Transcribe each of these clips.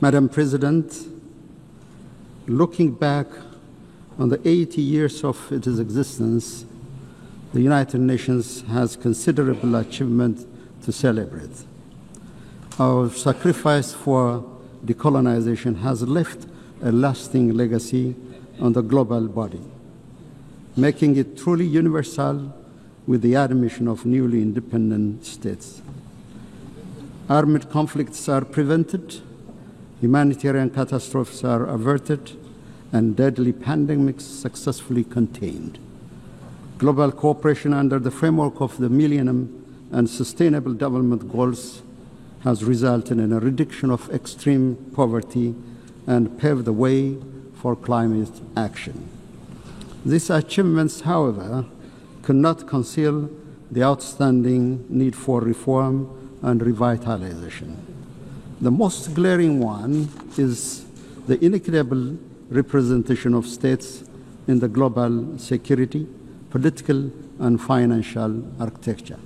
Madam President, looking back on the 80 years of its existence, the United Nations has considerable achievement to celebrate. Our sacrifice for decolonization has left a lasting legacy on the global body, making it truly universal with the admission of newly independent states. Armed conflicts are prevented, humanitarian catastrophes are averted, and deadly pandemics successfully contained. Global cooperation under the framework of the Millennium and Sustainable Development Goals has resulted in a reduction of extreme poverty and paved the way for climate action. These achievements, however, cannot conceal the outstanding need for reform and revitalization. The most glaring one is the inequitable representation of states in the global security, political, and financial architecture.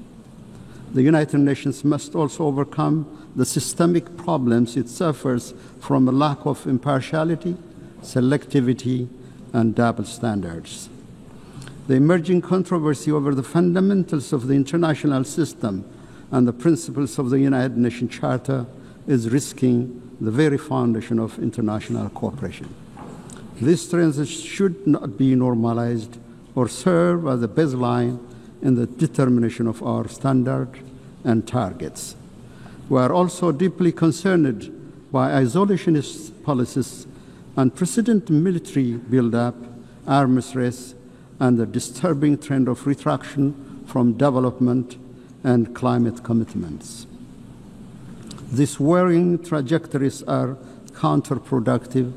The United Nations must also overcome the systemic problems it suffers from a lack of impartiality, selectivity, and double standards. The emerging controversy over the fundamentals of the international system and the principles of the United Nations Charter is risking the very foundation of international cooperation. These trends should not be normalized or serve as a baseline in the determination of our standards and targets. We are also deeply concerned by isolationist policies, unprecedented military buildup, arms race, and the disturbing trend of retraction from development and climate commitments. These worrying trajectories are counterproductive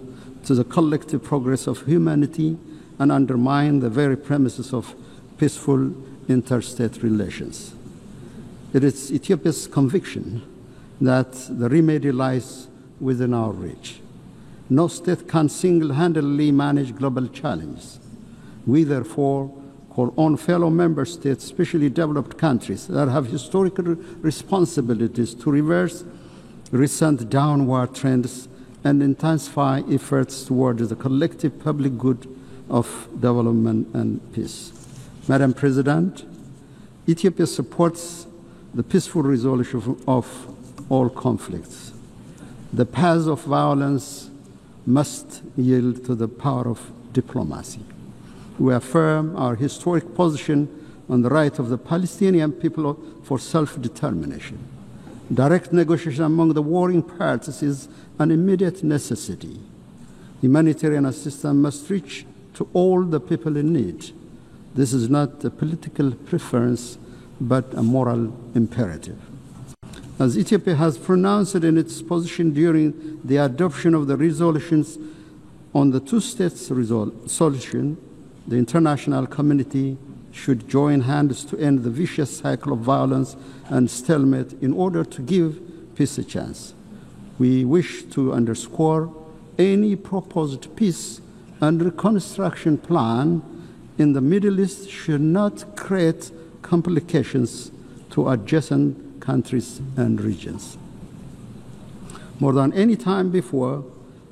to the collective progress of humanity and undermine the very premises of peaceful interstate relations. It is Ethiopia's conviction that the remedy lies within our reach. No state can single-handedly manage global challenges. We therefore call on fellow member states, especially developed countries that have historical responsibilities, to reverse recent downward trends and intensify efforts towards the collective public good of development and peace. Madam President, Ethiopia supports the peaceful resolution of all conflicts. The path of violence must yield to the power of diplomacy. We affirm our historic position on the right of the Palestinian people for self-determination. Direct negotiation among the warring parties is an immediate necessity. Humanitarian assistance must reach to all the people in need. This is not a political preference, but a moral imperative. As Ethiopia has pronounced in its position during the adoption of the resolutions on the two-state solution, the international community should join hands to end the vicious cycle of violence and stalemate in order to give peace a chance. We wish to underscore any proposed peace and reconstruction plan in the Middle East should not create complications to adjacent countries and regions. More than any time before,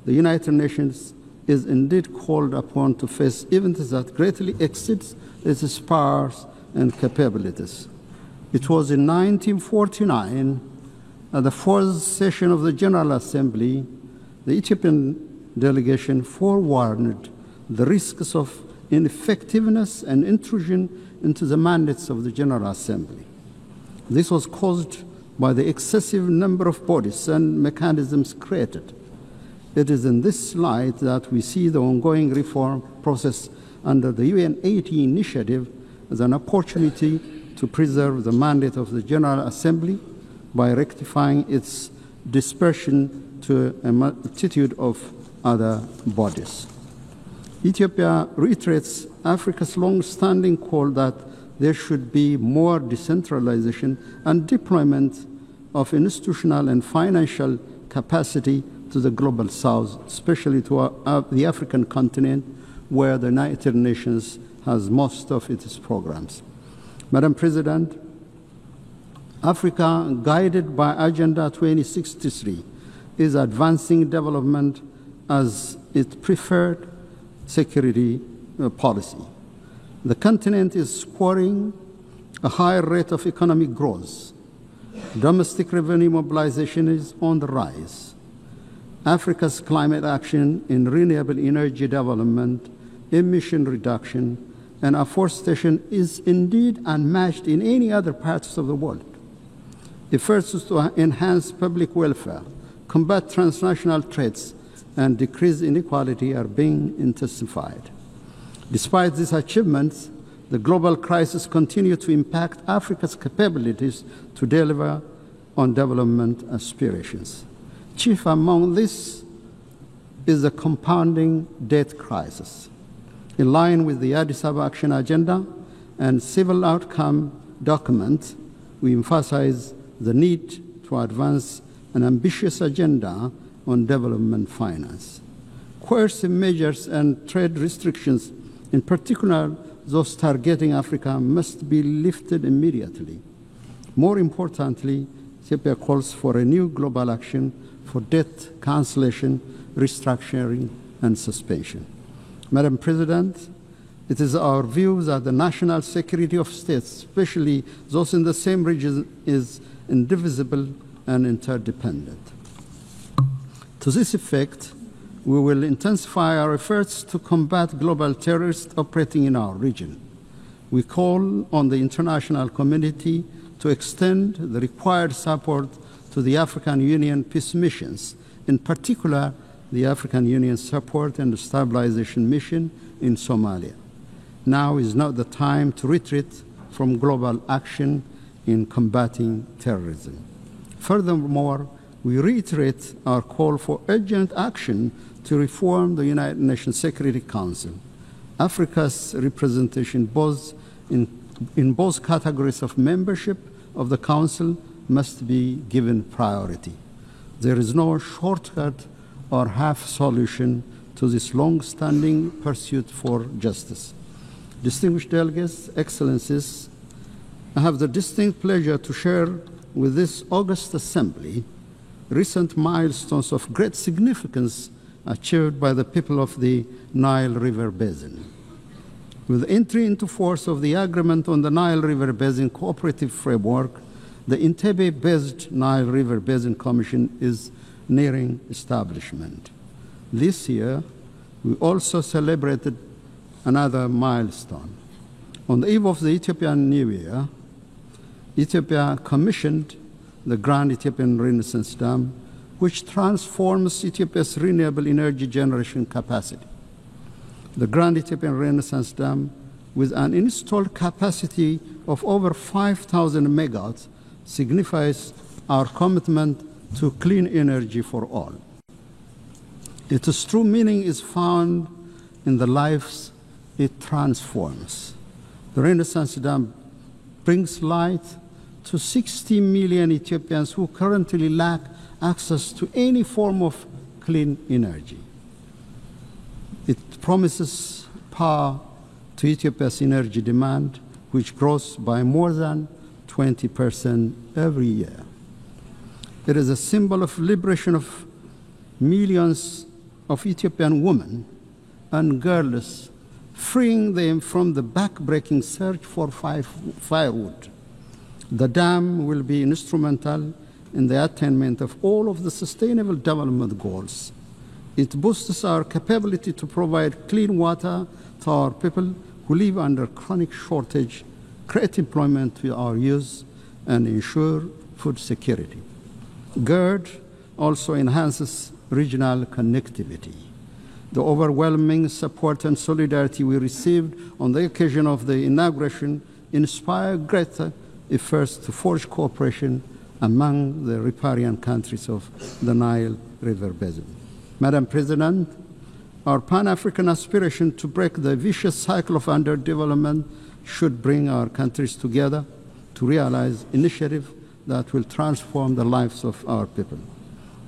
the United Nations is indeed called upon to face events that greatly exceeds its powers and capabilities. It was in 1949, at the fourth session of the General Assembly, the Ethiopian delegation forewarned the risks of ineffectiveness and intrusion into the mandates of the General Assembly. This was caused by the excessive number of bodies and mechanisms created. It is in this light that we see the ongoing reform process under the UN 80 initiative as an opportunity to preserve the mandate of the General Assembly by rectifying its dispersion to a multitude of other bodies. Ethiopia reiterates Africa's long-standing call that there should be more decentralization and deployment of institutional and financial capacity to the global south, especially to the African continent, where the United Nations has most of its programs. Madam President, Africa, guided by Agenda 2063, is advancing development as its preferred security policy. The continent is scoring a higher rate of economic growth. Domestic revenue mobilization is on the rise. Africa's climate action in renewable energy development, emission reduction, and afforestation is indeed unmatched in any other parts of the world. Efforts to enhance public welfare, combat transnational threats, and decrease inequality are being intensified. Despite these achievements, the global crisis continues to impact Africa's capabilities to deliver on development aspirations. Chief among this is the compounding debt crisis. In line with the Addis Ababa Action Agenda and Civil Outcome document, we emphasize the need to advance an ambitious agenda on development finance. Coercive measures and trade restrictions, in particular those targeting Africa, must be lifted immediately. More importantly, Ethiopia calls for a new global action for debt cancellation, restructuring, and suspension. Madam President, it is our view that the national security of states, especially those in the same region, is indivisible and interdependent. To this effect, we will intensify our efforts to combat global terrorists operating in our region. We call on the international community to extend the required support to the African Union peace missions, in particular the African Union Support and Stabilization Mission in Somalia. Now is not the time to retreat from global action in combating terrorism. Furthermore, we reiterate our call for urgent action to reform the United Nations Security Council. Africa's representation in both categories of membership of the Council must be given priority. There is no shortcut or half solution to this long-standing pursuit for justice. Distinguished delegates, excellencies, I have the distinct pleasure to share with this august assembly recent milestones of great significance achieved by the people of the Nile River Basin. With the entry into force of the Agreement on the Nile River Basin Cooperative Framework, the Entebbe-based Nile River Basin Commission is nearing establishment. This year, we also celebrated another milestone. On the eve of the Ethiopian New Year, Ethiopia commissioned the Grand Ethiopian Renaissance Dam, which transforms Ethiopia's renewable energy generation capacity. The Grand Ethiopian Renaissance Dam, with an installed capacity of over 5,000 megawatts, signifies our commitment to clean energy for all. Its true meaning is found in the lives it transforms. The Renaissance Dam brings light to 60 million Ethiopians who currently lack access to any form of clean energy. It promises power to Ethiopia's energy demand, which grows by more than 20% every year. It is a symbol of liberation of millions of Ethiopian women and girls, freeing them from the back-breaking search for firewood. The dam will be instrumental in the attainment of all of the Sustainable Development Goals. It boosts our capability to provide clean water to our people who live under chronic shortage, create employment to our youth, and ensure food security. GERD also enhances regional connectivity. The overwhelming support and solidarity we received on the occasion of the inauguration inspired greater efforts to forge cooperation among the riparian countries of the Nile River Basin. Madam President, our Pan-African aspiration to break the vicious cycle of underdevelopment should bring our countries together to realize initiatives that will transform the lives of our people.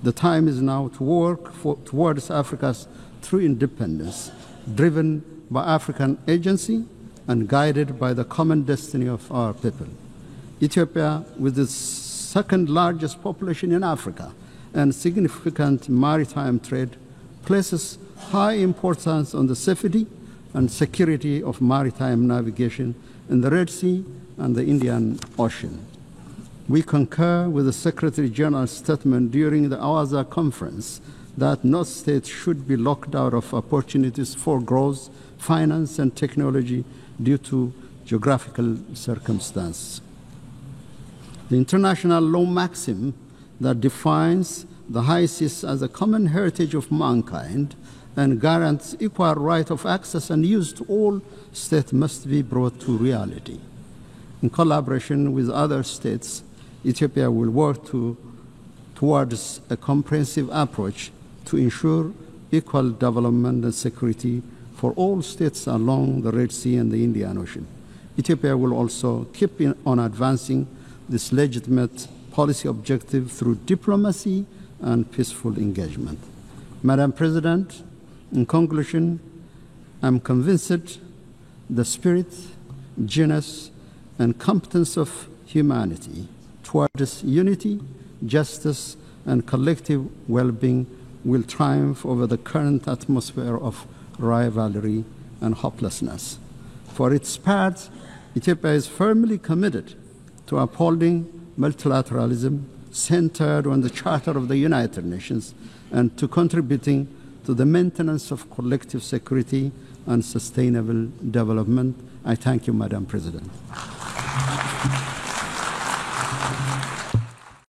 The time is now to work towards Africa's true independence, driven by African agency and guided by the common destiny of our people. Ethiopia, with its second largest population in Africa and significant maritime trade places high importance on the safety and security of maritime navigation in the Red Sea and the Indian Ocean. We concur with the Secretary General's statement during the Awaza conference that no state should be locked out of opportunities for growth, finance, and technology due to geographical circumstances. The international law maxim that defines the high seas as a common heritage of mankind and guarantees equal right of access and use to all states must be brought to reality. In collaboration with other states, Ethiopia will work towards a comprehensive approach to ensure equal development and security for all states along the Red Sea and the Indian Ocean. Ethiopia will also keep on advancing this legitimate policy objective through diplomacy and peaceful engagement. Madam President, in conclusion, I'm convinced the spirit, genius, and competence of humanity towards unity, justice, and collective well-being will triumph over the current atmosphere of rivalry and hopelessness. For its part, Ethiopia is firmly committed to upholding multilateralism centered on the Charter of the United Nations and to contributing to the maintenance of collective security and sustainable development. I thank you, Madam President.